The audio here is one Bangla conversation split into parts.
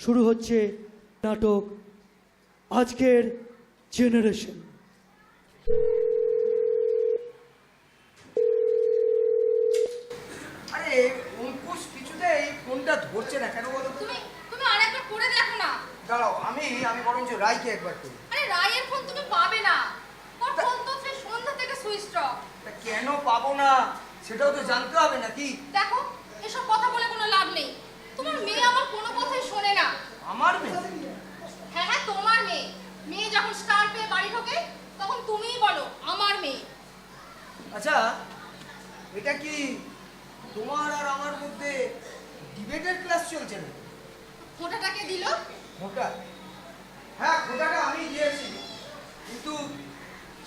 শুরু হচ্ছে নাটক আজকের জেনারেশন। আরে অঙ্কুশ কিছুতেই ফোনটা ধরছে না কেন বলো? তুমি তুমি আরেকবার করে দেখো না। দাঁড়াও, আমি বরঞ্চ রাইকে একবার করি। আরে রায়ের ফোন তুমি পাবে না, ওর ফোন তো সেই সন্ধ্যা থেকে সুইচ অফ। তা কেন পাবো না সেটাও তো জানতে হবে নাকি? দেখো, এসব কথা বলে কোনো লাভ নেই। তোমার মেয়ে আমার কোনো কথাই শোনে না। আমার মেয়ে? হ্যাঁ হ্যাঁ, তোমার মেয়ে। মেয়ে যখন স্টার পেয়ে বাড়ি ঢোকে তখন তুমিই বলো আমার মেয়ে। আচ্ছা, এটা কি তোমার আর আমার মধ্যে ডিবেটের ক্লাস চলছে না? ফোঁটাটাকে দিল। খোঁটা? হ্যাঁ, খোঁটাটা আমি দিয়েছি, কিন্তু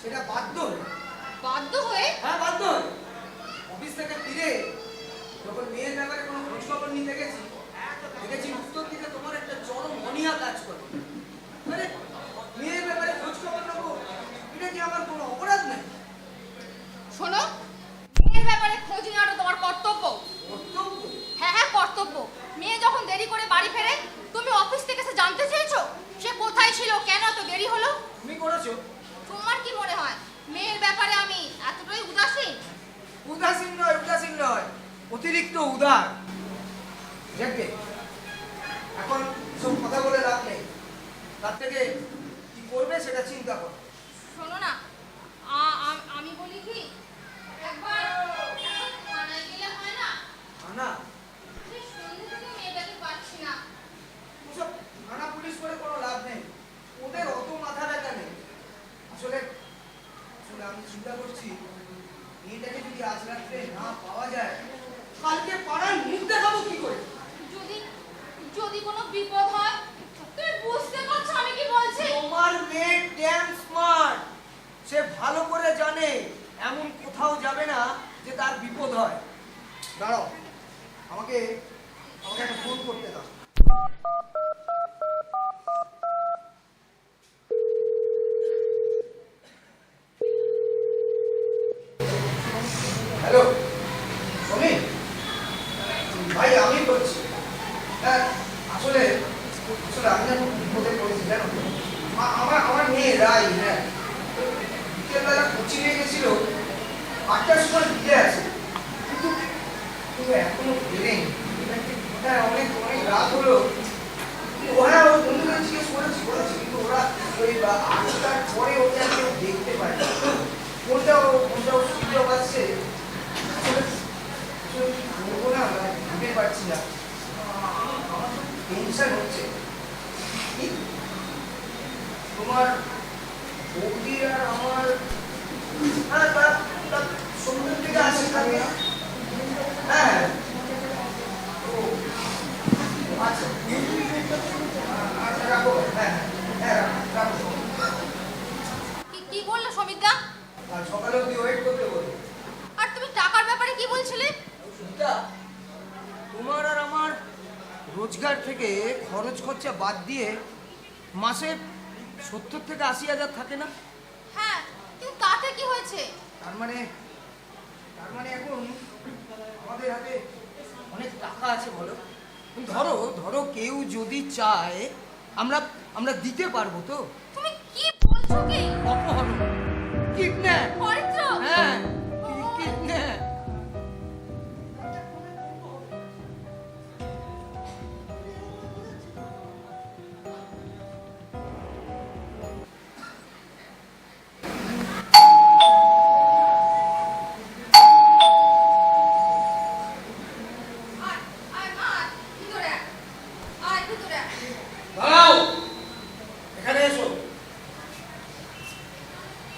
সেটা বাধ্য হয়ে। বাধ্য হয়ে? হ্যাঁ, বাধ্য হয়ে। অফিস থেকে ফিরে যখন মেয়ের ব্যাপারে কোনো খোঁজ খবর নিতে গেছি, দেখেছি উত্তর দিকে তোমার একটা চরম অনীহা কাজ করে। আরে মেয়ের ব্যাপারে খোঁজ খবর নেবো, এটা কি আমার কোনো অপরাধ নেই? শোনো, মেয়ের ব্যাপারে খোঁজ নেওয়াটা তোমার কর্তব্য। কর্তব্য? হ্যাঁ হ্যাঁ, কর্তব্য। মেয়ে যখন দেরি করে বাড়ি ফেরে তুমি অফিস থেকে এসে জানতে চেয়েছো সে কোথায় ছিল, কেন এত দেরি হলো। তুমি করেছো? তোমার কি মনে হয় মেয়ের ব্যাপারে আমি এতটাই উদাসীন? উদাসীন নয়, উদাসীন নয়, অতিরিক্ত উদার। দেখবে, এখন সব কথা বলে লাভ নেই। তার থেকে কি করবে সেটা চিন্তা করো। শোনো না, আমি বলি কি, একবার থানায় গেলে হয় না? না, সেই সন্ধ্যে থেকে মেয়েটাকে পাচ্ছি না। ওসব থানা পুলিশ করে কোনো লাভ নেই, ওদের অত মাথা ব্যথা নেই। আসলে আসলে আমি চিন্তা করছি, মেয়েটাকে যদি আজ রাত্রে না পাওয়া যায়, কালকে পাড়ায় মুখ দেখাবো কি করে? যদি যদি কোনো বিপদ হয়, তুমি বুঝতে পারছো আমি কি বলছি? তোমার মেয়ে ড্যাম স্মার্ট, সে ভালো করে জানে এমন কোথাও যাবে না যে তার বিপদ হয়। দাঁড়াও, আমাকে আমাকে একটা ফোন করতে দাও। হ্যালো সমীর ভাই, আমি বলছি। হ্যাঁ, আসলে আসলে আমি এখন বিপদে পড়েছি জানো। আমার মেয়ে রাই, হ্যাঁ, বিকেলবেলা কোচিংয়ে গেছিল, 8টার সময় ফিরে আসে, কিন্তু কিন্তু এখনো ফেরেনি। হ্যাঁ, অনেক অনেক রাত হলো। হ্যাঁ, ওর বন্ধুদের জিজ্ঞেস করেছি, কিন্তু ওরা ওই 8টার পরে ওকে আর কেউ দেখতে পায় না। ফোনটাও সুইচ অফ আসছে। আসলে কি করবো না, ভেবে পারছি না। আমার তো টেনশন হচ্ছে। তোমার বৌদি আর আমার, হ্যাঁ, তার সমুদ্র থেকে আসে থাকে। হ্যাঁ, ও আচ্ছা, আচ্ছা রাখো। হ্যাঁ হ্যাঁ, রাখো। কি বললো সমিতদা? আর সকালে অব্দি ওয়েট করতে বলো। আর তুমি টাকার ব্যাপারে কি বলছিলে? সুনিতা, তোমার আর আমার রোজগার থেকে খরচ খরচা বাদ দিয়ে মাসে 70 থেকে 80 হাজার থাকে না? হ্যাঁ, কিন্তু তাতে কি হয়েছে? তার মানে এখন আমাদের হাতে অনেক টাকা আছে বলো। ধরো ধরো কেউ যদি চায় আমরা দিতে পারবো তো? তুমি কি বলছো কি? অপহরণ, কিডন্যাপ। হরিত্র! হ্যাঁ, কিডন্যাপ। দাঁড়াও, এখানে এসো।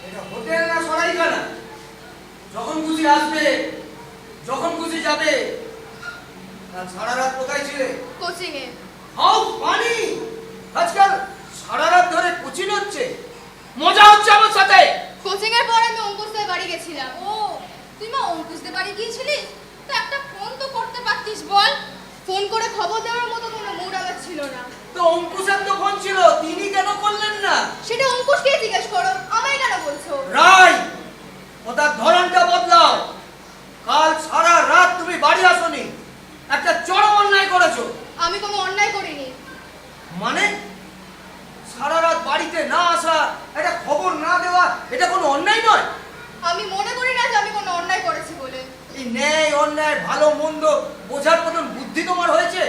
এটা হোটেল না সরাইখানা? যখন খুশি আসবে, যখন খুশি যাবে। সারা রাত কোথায় ছিলে? Coaching A. How funny! আজকাল সারা রাত ধরে কোচিং হচ্ছে, মজা হচ্ছে আমার সাথে। কোচিং এর পর আমি অঙ্কুশদের বাড়ি গেছিলাম। ও, তুই মা অঙ্কুশদের বাড়ি গিয়েছিলিস? তো একটা ফোন তো করতে পারতিস বল। ফোন করে খবর দেওয়ার মতো কোনো মুড আমার ছিল না। তো অঙ্কুশের তো ফোন ছিল, তিনি কেন করলেন না? সেটা অঙ্কুশকে জিজ্ঞেস করো, আমায় কেন বলছো? রাই, ওটার ধরনটা বদলাও। কাল সারা রাত তুমি বাড়ি আসোনি, একটা চরম অন্যায় করেছো। আমি কোনো অন্যায় করিনি। এটা কোনো অন্যায় নয়। আমি মনে করি না যে আমি কোনো অন্যায় করেছি বলে। এই ন্যায় অন্যায় ভালো মন্দ বোঝার মতন বুদ্ধি তোমার হয়েছে?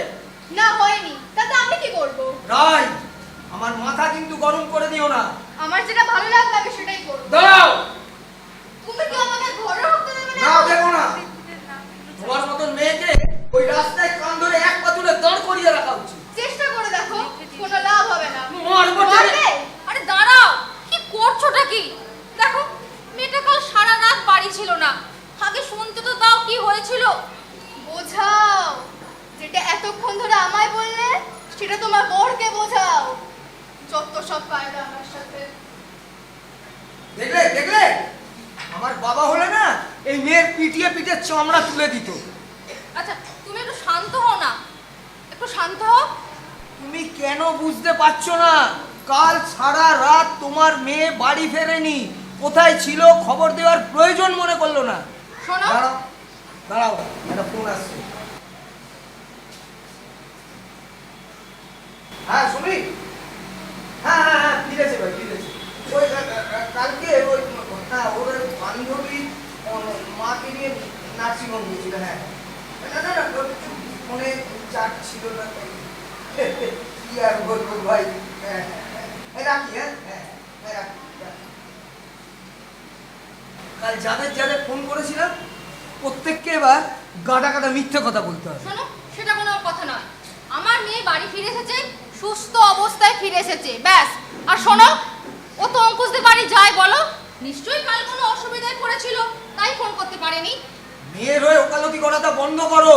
না, হয়নি। তাতে আমি কি করব? রাই, আমার মাথা কিন্তু গরম করে দিও না। আমার যেটা ভালো লাগবে আমি সেটাই করব। দাঁড়াও। তুমি কি আমাকে ঘরে ঢুকতে দেবে না? না, দেবো না। তোমার মতন মেয়েকে ওই রাস্তায় কান ধরে এক পা তুলে দাঁড় করিয়ে রাখা উচিত। চেষ্টা করে দেখো, কোনো লাভ হবে না। মারবো যে। মারবে? আরে দাঁড়াও, কি করছোটা কি? দেখো, মেয়েটা কাল সারা রাত বাড়ি ছিল না। আগে শুনতে তো দাও কি হয়েছিল। বোঝাও, যেটা এতক্ষণ ধরে আমায় বললে সেটা তোমার বরকে বোঝাও। যত সব কায়দা আমার সাথে। দেখলে দেখলে, আমার বাবা হলে না এই মেয়ের পিটিয়ে পিটিয়ে চামড়া তুলে দিত। আচ্ছা, তুমি একটু শান্ত হও না, একটু শান্ত হও। তুমি কেন বুঝতে পারছো না? কাল সারা রাত তোমার মেয়ে বাড়ি ফেরেনি। কোথায় ছিল খবর দেওয়ার প্রয়োজন মনে করলো না। শোনো, দাঁড়াও দাঁড়াও, একটা ফোন আসছে। হ্যাঁ শুনি। হ্যাঁ হ্যাঁ হ্যাঁ, ফিরেছে ভাই, ফিরেছে। ওই কালকে ওই হ্যাঁ ওর বান্ধবী মাকে নিয়ে নার্সিংহোম গিয়েছিল। হ্যাঁ না না না, ফোনে চার্জ ছিল না। কি আর বলবো ভাই। হ্যাঁ রাখি। হ্যাঁ হ্যাঁ রাখি। কাল যাদের যাদের ফোন করেছিলাম প্রত্যেককে এবার গাদা গাদা মিথ্যে কথা বলতে হবে। শোনো, সেটা কোনো কথা নয়। আমার মেয়ে বাড়ি ফিরে এসেছে, সুস্থ অবস্থায় ফিরে এসেছে, ব্যাস। আর শোনো, ও তো অঙ্কুশদের বাড়ি যায় বলো, নিশ্চয়ই কাল কোনো অসুবিধায় পড়েছিল, তাই ফোন করতে পারেনি। মেয়ের হয়ে ওকালতি করাটা বন্ধ করো।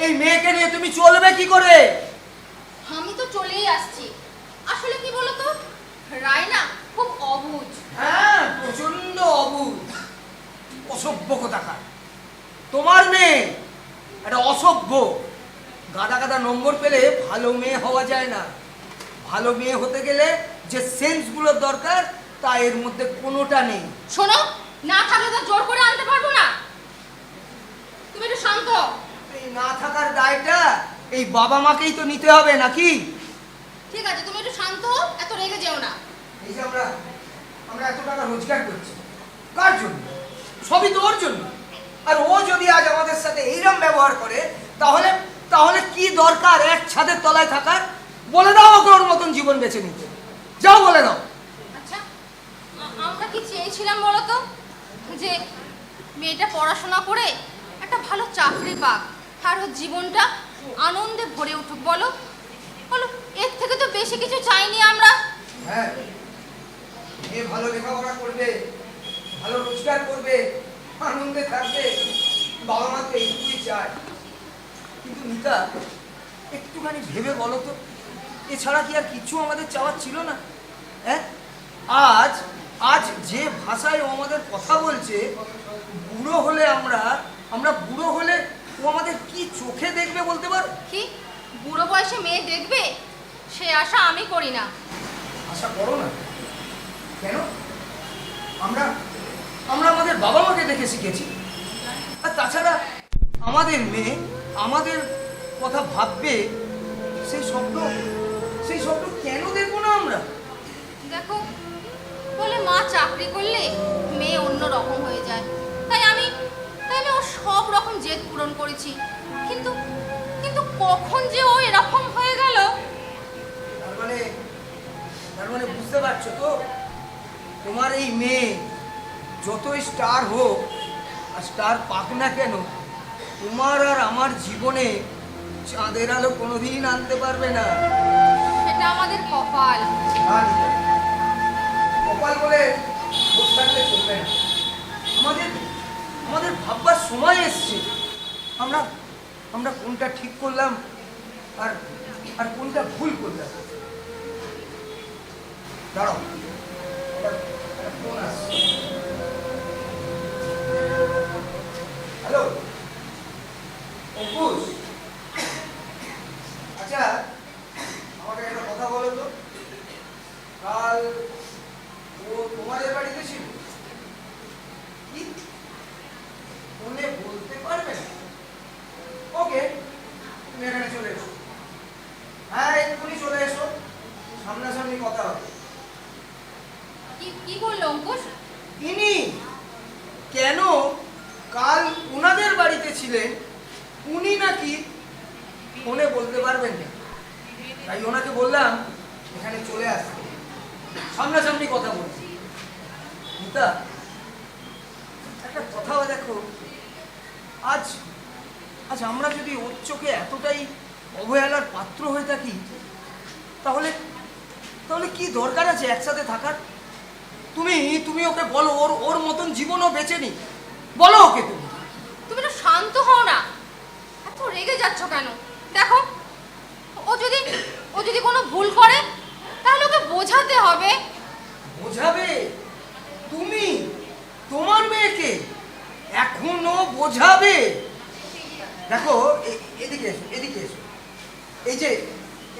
এই মেয়েকে নিয়ে তুমি চলবে কি করে? আমি তো চলেই আসছি। আসলে কি বলতো, রায়না খুব অবুঝ। হ্যাঁ, প্রচন্ড অবুঝ, অসভ্য কোথাকার। তোমার মেয়ে একটা অসভ্য। গাদা গাদা নম্বর পেলে ভালো মেয়ে হওয়া যায় না। ভালো মেয়ে হতে গেলে যে সেন্সগুলোর দরকার তা এর মধ্যে কোনোটা নেই। শোনো, না থাকলে তো জোর করে আনতে পারবো না। তুমি একটু শান্ত হও। এই না থাকার দায়টা এই বাবা মাকেই তো নিতে হবে নাকি? ঠিক আছে, তুমি একটু শান্ত হও, এত রেগে যেও না। এই যে আমরা আমরা এত টাকা রোজগার করছি কার জন্য? সবই তো ওর জন্য। আর ও যদি আজ আমাদের সাথে এইরকম ব্যবহার করে তাহলে তাহলে কি দরকার এক ছাদের তলায় থাকার? বলে দাও ওকে ওর মতন জীবন বেছে নিতে। যাও বলে দাও। আচ্ছা, আমরা কি চেয়েছিলাম বলো তো, যে মেয়েটা পড়াশোনা করে একটা ভালো চাকরি পাক আর ওর জীবনটা আনন্দে ভরে উঠুক। বলো বলো, এর থেকে তো বেশি কিছু চাইনি আমরা। হ্যাঁ, এ ভালো লেখাপড়া করবে, ভালো রোজগার করবে, আনন্দে থাকবে, বাবা মা তো এইটুকুই চায়। কিন্তু মিতা, একটুখানি ভেবে বলো তো, এছাড়া কি আর কিছু আমাদের চাওয়ার ছিল না? হ্যাঁ, আজ আজ যে ভাষায় ও আমাদের কথা বলছে, বুড়ো হলে আমরা বুড়ো হলে ও আমাদের কি চোখে দেখবে বলতে পারো? কি বুড়ো বয়সে মেয়ে দেখবে, সে আশা আমি করি না। আশা করো না কেন? আমরা আমাদের বাবা মাকে দেখে শিখেছি। আর তাছাড়া আমাদের মেয়ে আমাদের কথা ভাববে, সেই স্বপ্ন কেন দেখবো না আমরা? দেখো, বলে মা চাকরি করলে মেয়ে অন্য রকম হয়ে যায়, তাই আমি ওর সব রকম জেদ পূরণ করেছি। কিন্তু কিন্তু কখন যে ও এরকম হয়ে গেল। তার মানে বুঝতে পারছো তো, তোমার এই মেয়ে যতই স্টার হোক আর স্টার পাক না কেন, তোমার আর আমার জীবনে চাঁদের আলো কোনোদিন আনতে পারবে না। সেটা আমাদের কপাল। কপাল বলে বসে থাকলে চলবে না। আমাদের ভাববার সময় এসছে। আমরা কোনটা ঠিক করলাম আর কোনটা ভুল করলাম। দাঁড়াও, একটা ফোন আসছে। হ্যালো অঙ্কুশ, আচ্ছা আমাকে একটা কথা বলো তো, কাল ও তোমাদের বাড়িতে ছিল? কি ফোনে বলতে পারবে না? ওকে, তুমি এখানে চলে এসো। হ্যাঁ, এক্ষুনি চলে এসো, সামনাসামনি কথা হবে। কি কি বললো অঙ্কুশ? ইনি কেন কাল উনাদের বাড়িতে ছিলেন উনি নাকি ফোনে বলতে পারবেন না, তাই ওনাকে বললাম এখানে চলে আসতে, সামনাসামনি কথা বলছি। মিতা, একটা কথাও দেখো, আজ আজ আমরা যদি ওর চোখে এতটাই অবহেলার পাত্র হয়ে থাকি, তাহলে তাহলে কি দরকার আছে একসাথে থাকার? তুমি তুমি ওকে বলো ওর ওর মতন জীবনও বেঁচে নি, বলো ওকে তুমি। তুমি তো শান্ত হও না, এত রেগে যাচ্ছ কেন? দেখো, ও যদি কোনো ভুল করে তাহলে ওকে বোঝাতে হবে। বোঝাবে? তুমি তোমার মেয়েকে এখনো বোঝাবে? দেখো এদিকে এসো, এদিকে এসো। এই যে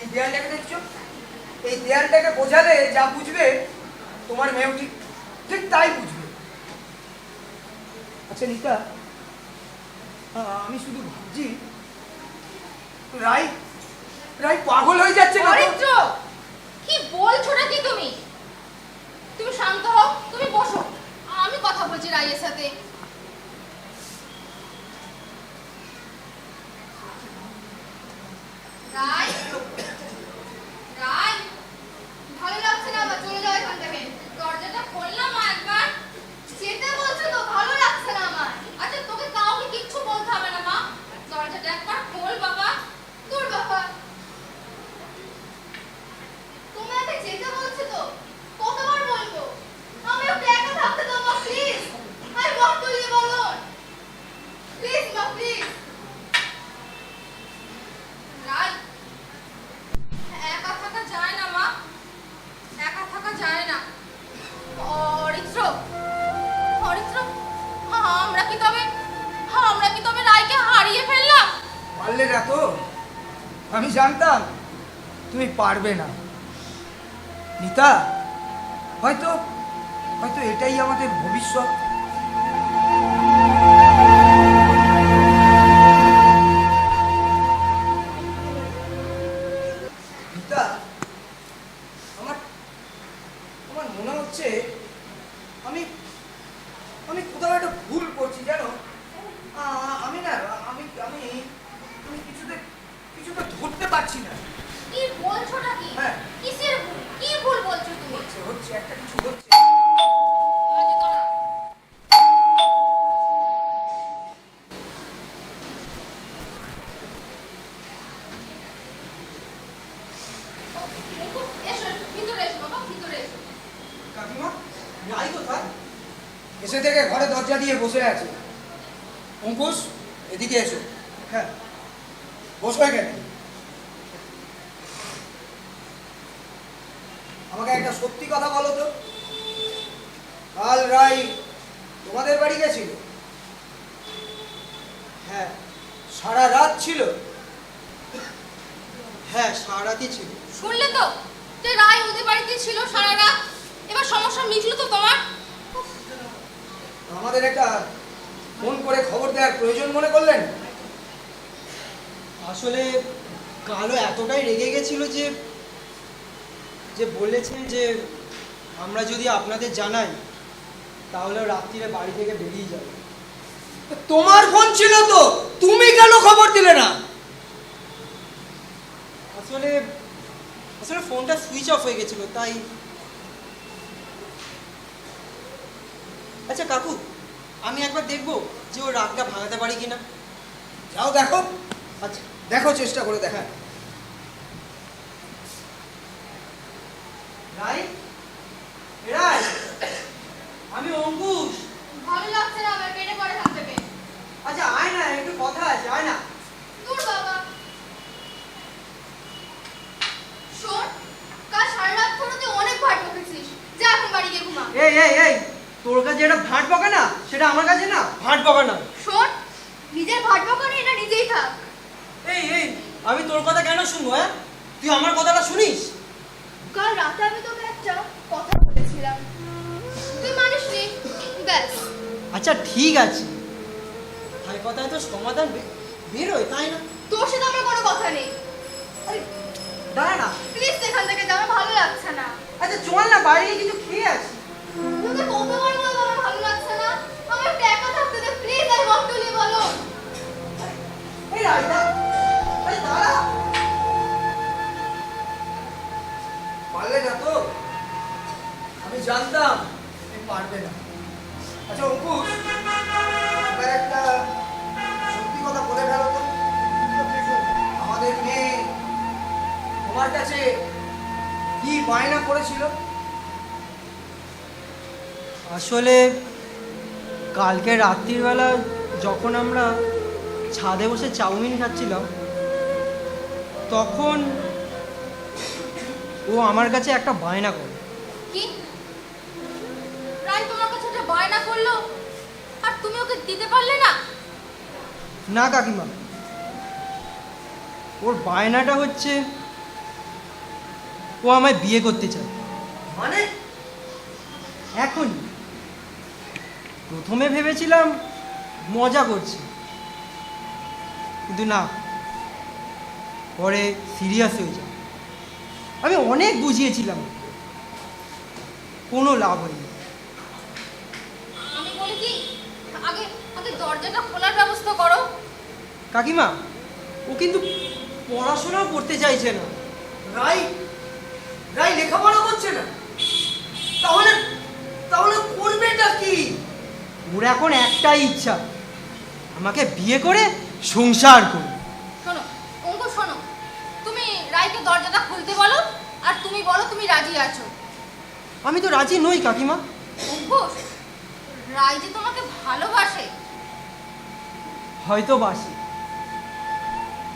এই দেয়ালটাকে দেখছো, এই দেয়ালটাকে বোঝালে যা বুঝবে তোমার মেয়েও ঠিক ঠিক তাই বুঝবে। আচ্ছা নিতা, আমি শুধু ভাবছি রাই রাই পাগল হয়ে যাচ্ছে না তো? অরিত্র, কি বলছোটা কি তুমি? তুমি শান্ত হও, তুমি বসো, আমি কথা বলছি রাইয়ের সাথে। রাই, রাই, ভালো লাগছে না আমার, চলে যাও এখান থেকে। দরজাটা খুললাম একবার, যেতে বলছো তো, ভালো লাগছে না আমার। আচ্ছা তোকে কাউকে কিচ্ছু বলতে হবে না মা, দরজাটা একবার খোল বাবা। তোর বাবা, তুমি আমাকে যেতে বলছো তো, কতবার বলবো? আমি ওকে একা থাকতে দাও মা, please. I want to live alone, please মা, প্লিজ। রাই, একা থাকা যায় না মা, একা থাকা যায় না। অরিত্র, অরিত্র, আমরা কি তবে রাইকে হারিয়ে ফেললাম? পারলে না তো, আমি জানতাম তুমি পারবে না নিতা। হয়তো হয়তো এটাই আমাদের ভবিষ্যৎ। নিতা, আমার আমার মনে হচ্ছে আমি আমি কোথাও একটা ভুল করছি জানো। আমি না আমি আমি আমি কিছুতে ধরতে পারছি না। কি বলছোটা কি? হ্যাঁ। কিসের ভুল? কি ভুল বলছো তুমি? হচ্ছে একটা কিছু হচ্ছে। আজ দাঁড়া। এসো, ভিতরে এসো বাবা, ভিতরে এসো। কাকিমা, রাই কোথায়? এসে থেকে ঘরে দরজা দিয়ে বসে আছে। অঙ্কুশ, এদিকে এসো। হ্যাঁ, বসো এখানে। আমাকে একটা সত্যি কথা বলো তো, কাল রাই তোমাদের বাড়ি গেছিল? হ্যাঁ সারা রাত ছিল? হ্যাঁ সারা রাতই ছিল। শুনলে তো, যে রায় ওদের বাড়িতে ছিল সারা রাত। এবার সমস্যা মিটলো তো তোমার? আমাদের একটা ফোন করে খবর দেওয়ার প্রয়োজন মনে করলেন? আসলে কালো এতটাই রেগে গেছিল যে যে বলেছে যে আমরা যদি আপনাদের জানাই তাহলে রাত্রিরে বাড়ি থেকে বেরিয়ে যাবে। তোমার ফোন ছিল তো, তুমি কেন খবর দিলে না? আসলে আসলে ফোনটা সুইচ অফ হয়ে গেছিল তাই। আচ্ছা কাকু, আমি একবার দেখবো যে ও রাগটা ভাঙাতে পারি কিনা। যাও দেখো, আচ্ছা দেখো চেষ্টা করে দেখা। রাই, রাই, আমি অঙ্কুশ। ভালো লাগছে না আমার, পেটে পড়ে থাকতে পেয়ে। আচ্ছা আয় না, একটু কথা আছে, আয় না। তোর বাবা, শোন, কাল সারা রাত ধরে তুই অনেক ভাট বকেছিস। যা এখন বাড়ি গিয়ে ঘুমা। এই এই এই, তোর কাছে যেটা ভাট বকা না সেটা আমার কাছে না ভাট বকা না। শোন, নিজের ভাট বকা নিয়ে এটা নিজেই থাক। এই এই, আমি তোর কথা কেন শুনবো? হ্যাঁ, তুই আমার কথাটা শুনিস? কাল রাতে আমি তোকে একটা কথা বলেছিলাম, তুই মানিসনি, ব্যাস। আচ্ছা ঠিক আছে, তাই কথায় তো সমাধান বেরোয় তাই না? তোর সাথে আমার কোনো কথা নেই। আরে দাঁড়া না। প্লিজ এখান থেকে যা, আমার ভালো লাগছে না। আচ্ছা চল না, বাইরে গিয়ে কিছু খেয়ে আসি। চলো। এই রায়দা, এই দাঁড়া। পারলে না তো? আমি জানতাম তুমি পারবে না। আচ্ছা অঙ্কুশ, এবার একটা সত্যি কথা বলে ফেলো তো। আমাদের মেয়ে তোমার কাছে কি বায়না করেছিল? আসলে কালকে রাত্রির বেলা যখন আমরা ছাদে বসে চাউমিন খাচ্ছিলাম, তখন ও আমার কাছে একটা বায়না করে। কি? রাই তোমার কাছে একটা বায়না করলো আর তুমি ওকে দিতে পারলে না? না কাকিমা, ওর বায়নাটা হচ্ছে ও আমায় বিয়ে করতে চায়। মানে? এখনই। প্রথমে ভেবেছিলাম মজা করছি, কিন্তু না, পরে সিরিয়াস হয়ে যায়। আমি অনেক বুঝিয়েছিলাম, কোনো লাভ হয়নি। আমি বলি কি, আগে আগে দরজাটা খোলার ব্যবস্থা করো। কাকিমা, ও কিন্তু পড়াশোনাও করতে চাইছে না। রাই রাই লেখাপড়া করছে না? তাহলে তাহলে করবেটা কি? ওর এখন একটাই ইচ্ছা, আমাকে বিয়ে করে সংসার করবে। শোনো অঙ্কুশ, শোনো, তুমি রাইকে দরজাটা খুলতে বলো আর তুমি বলো তুমি রাজি আছো। আমি তো রাজি নই কাকিমা। অঙ্কুশ, রাই যে তোমাকে ভালোবাসে। হয়তো বাসি,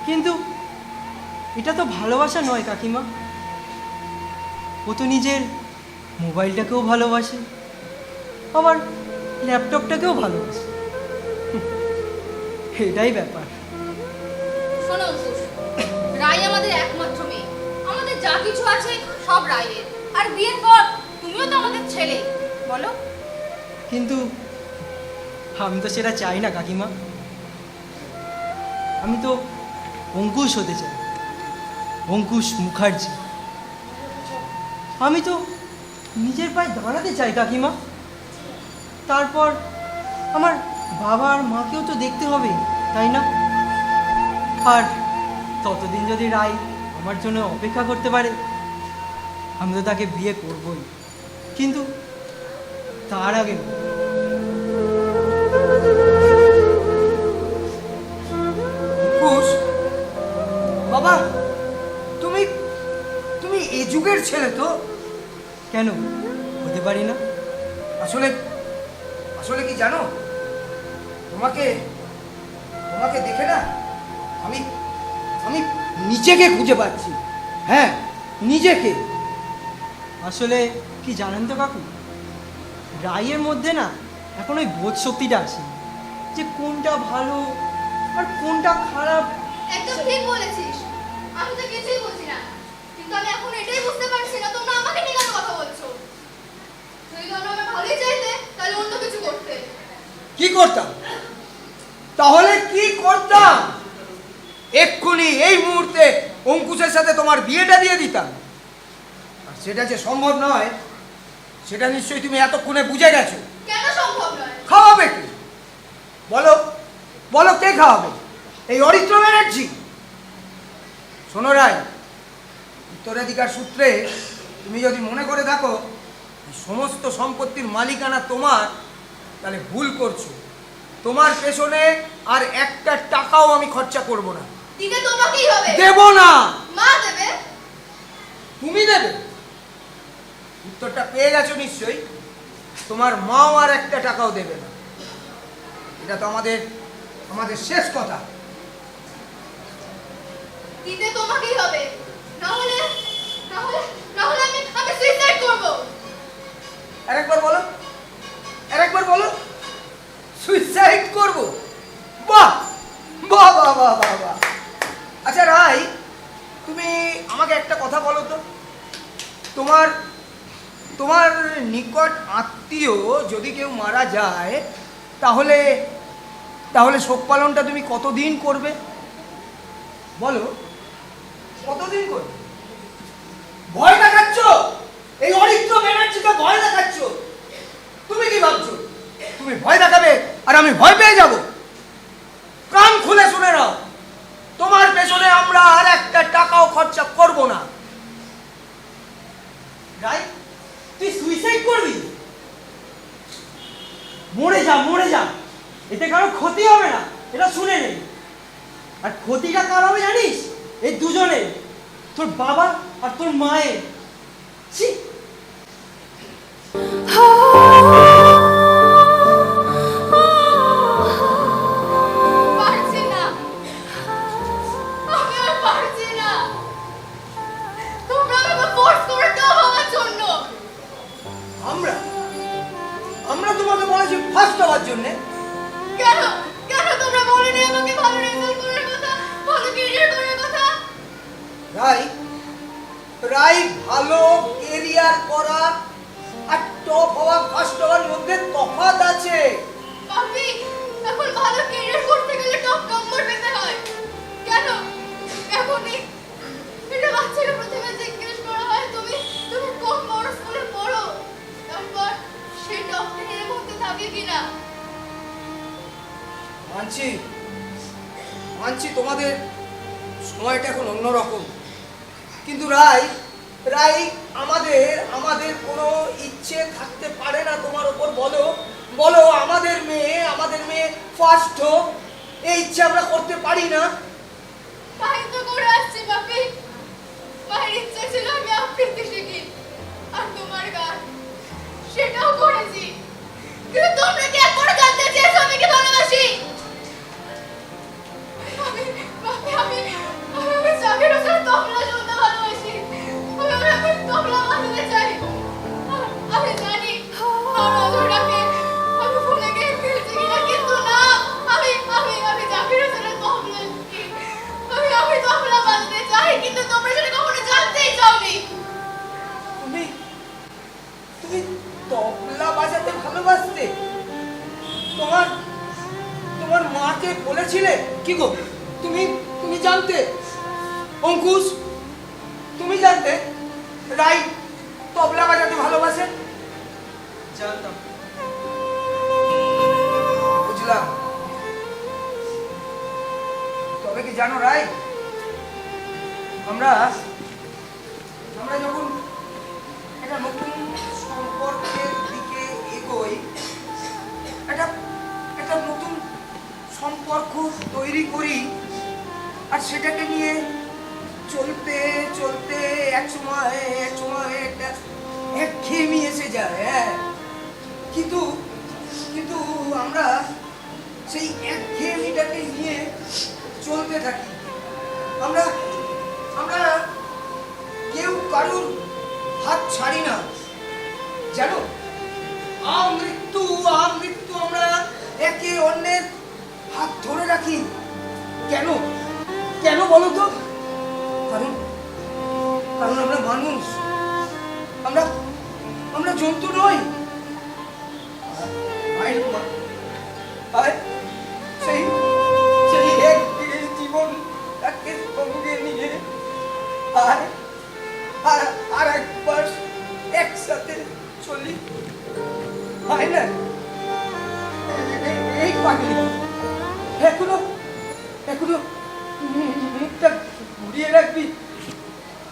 কিন্তু এটা তো ভালোবাসা নয় কাকিমা। ও তো নিজের মোবাইলটাকেও ভালোবাসে, আবার ল্যাপটপটাকেও ভালোবাসে। এটাই ব্যাপার। শোনো অঙ্কুশ, রাই আমাদের একমাত্র মেয়ে, আমাদের যা কিছু আছে সব রাইয়ের। আর বিয়ের পর তুমিও তো আমাদের ছেলে, বলো। কিন্তু আমি তো সেটা চাই না কাকিমা। আমি তো অঙ্কুশ হতে চাই, অঙ্কুশ মুখার্জি। আমি তো নিজের পায়ে দাঁড়াতে চাই কাকিমা। তারপর আমার বাবা আর মাকেও তো দেখতে হবে, তাই না? আর ততদিন যদি রাই আমার জন্য অপেক্ষা করতে পারে, আমি তো তাকে বিয়ে করবই, কিন্তু তার আগে না। অঙ্কুশ, বাবা, তুমি তুমি এই যুগের ছেলে তো? কেন হতে পারি না? আসলে আসলে কি জানো, তোমাকে তোমাকে দেখে না আমি আমি নিজেকে খুঁজে পাচ্ছি। হ্যাঁ, নিজেকে। আসলে কি জানেন তো কাকু, রায়ের মধ্যে না এখন ওই বোধ শক্তিটা আসে যে কোনটা ভালো আর কোনটা খারাপ। একদম ঠিক বলেছিস, আমি তো কিছুই বুঝি না, কিন্তু আমি এখন এটাই বুঝতে পারছি না তোমরা আমাকে নিয়ে কেন কথা বলছো। যদি তোমরা আমার ভালোই চাইতে তাহলে অন্য কিছু করতে। কি করতাম? তাহলে কি করতাম? এক্ষুনি এই মুহূর্তে অঙ্কুশের সাথে তোমার বিয়েটা দিয়ে দিতাম। আর সেটা যে সম্ভব নয়, সেটা নিশ্চয়ই তুমি এতক্ষণে বুঝে গেছো। কেন সম্ভব নয়? খাওয়াবে কি? বলো বলো, কে খাওয়াবে? এই অরিত্র ব্যানার্জি? শোনো রায়, উত্তরাধিকার সূত্রে তুমি যদি মনে করে দেখো এই সমস্ত সম্পত্তির মালিকানা তোমার, তাহলে ভুল করছো। তোমার পেছনে আর একটা টাকাও আমি খরচা করব না। দিতে তোমাকেই হবে। দেব না। মা দেবে। তুমি দেবে? উত্তরটা পেয়ে গেছো নিশ্চয়ই। তোমার মাও আর একটা টাকাও দেবে না। এটা তো আমাদের আমাদের শেষ কথা। দিতে তোমাকেই হবে, না হলে না হলে না হলে আমি সুইসাইড করব। আরেকবার বলো, আরেকবার বলো। সুইসাইড করব? বাহ বাহ বাহ বাহ বাহ বাহ। আচ্ছা রাই, তুমি আমাকে একটা কথা বলো তো, তোমার তোমার নিকট আত্মীয় যদি কেউ মারা যায়, তাহলে তাহলে শোক পালনটা তুমি কতদিন করবে? বলো, কতদিন করবে? ভয় দেখাচ্ছ, এই অরিত্র ব্যানার্জিকে ভয় দেখাচ্ছ। তুমি কি ভাবছো তুমি ভয় দেখাবে আর আমি ভয় পেয়ে যাব? এতে কারো ক্ষতি হবে না, এটা শুনে নেই। আর ক্ষতিটা কার হবে জানিস? এই দুজনের, তোর বাবা আর তোর মায়ের। ছি! পারছি না, আমি আর পারছি না। তোমরা আমাকে ফোর্স করে দাও আমার জন্য। আমরা আমরা তোমাকে বলেছি ফার্স্ট হওয়ার জন্য। কেন কেন তোমরা বলনি আমাকে ভালো রেজাল্ট করার কথা, ভালো ক্যারিয়ার করার কথা? রাই রাই ভালো কেরিয়ার করা আর টপ হওয়া ফার্স্ট হওয়ার মধ্যে তফাৎ আছে। পাপি, এখন ভালো ক্যারিয়ার করতে গেলে টপ নম্বর পেতে হয়। কেন এখনই এটা বাচ্চাকে প্রথমে জিজ্ঞেস করা হয় তুমি তুমি কোন বড় স্কুলে পড়ো, তারপর সে টপ 10 এর মধ্যে থাকে কিনা। মানছি মানছি তোমাদের সময়টা এখন অন্যরকম, কিন্তু রাই রাই আমাদের আমাদের কোনো ইচ্ছে থাকতে পারে না তোমার ওপর? বলো বলো, আমাদের মেয়ে ফার্স্ট হোক, এই ইচ্ছে আমরা করতে পারি না? তাই তো করে আসছি পাপি। মায়ের ইচ্ছে ছিল আমি আবৃত্তি শিখি আর তোমার গান, সেটাও করেছি। কিন্তু তোমরা কি একবার জানতে চেয়েছো আমি কি ভালোবাসি? আমি পাপি, আমি জাকির হোসেন তবলা শুনতে ভালোবাসি। আমি তবলা বাজাতে চাই। আমি জানি আমার অধরাকে আমি ভুলে গিয়ে ফেলছি কিনা, কিন্তু না, আমি আমি আমি জাকির হোসেনের তবলা শিখি। আমি তবলা বাজাতে চাই, কিন্তু তোমরা সেটা কখনো জানতেই চাওনি। তুমি তুমি তবলা বাজাতে ভালোবাসতে? তোমার তোমার মাকে বলেছিলে কি গো? তুমি তুমি জানতে? অঙ্কুশ, তুমি জানতে রাই তবলা বাজাতে ভালোবাসে? জানতাম। বুঝলাম। তবে কি জানো রাই, আমরা আমরা যখন একটা নতুন সম্পর্কের দিকে এগোই, একটা একটা নতুন সম্পর্ক তৈরি করি, আর সেটাকে নিয়ে চলতে চলতে এক সময় একটা একঘেয়েমি এসে যায়। হ্যাঁ, কিন্তু কিন্তু আমরা সেই একঘেয়েমিটাকে নিয়ে চলতে থাকি। আমরা আমরা কেউ কারুর হাত ছাড়ি না, জানো? আমৃত্যু আমরা একে অন্যের হাত ধরে রাখি। কেন কেন বলো তো? কারণ কারণ আমরা মানুষ, আমরা আমরা জন্তু নই। সেই সেই একদিকে জীবনটাকে সঙ্গে নিয়ে আর একবার একসাথে চলি, হয় না? এই পাগলি এখনো এখনো মুখটা ঘুরিয়ে রাখবি।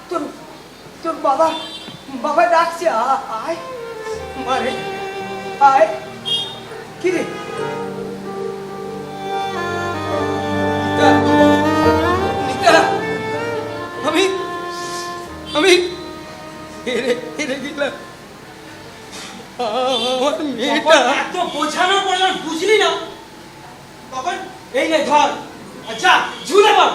তোর তোর বাবা ডাকছে, আয় মারে, আয়। কি রে নিতা, আমি আমি হেরে গেলাম। আমার মেয়েটা এত বোঝানোর পর বুঝলি না, তখন এই নে ধর, আচ্ছা ঝুলে পড়।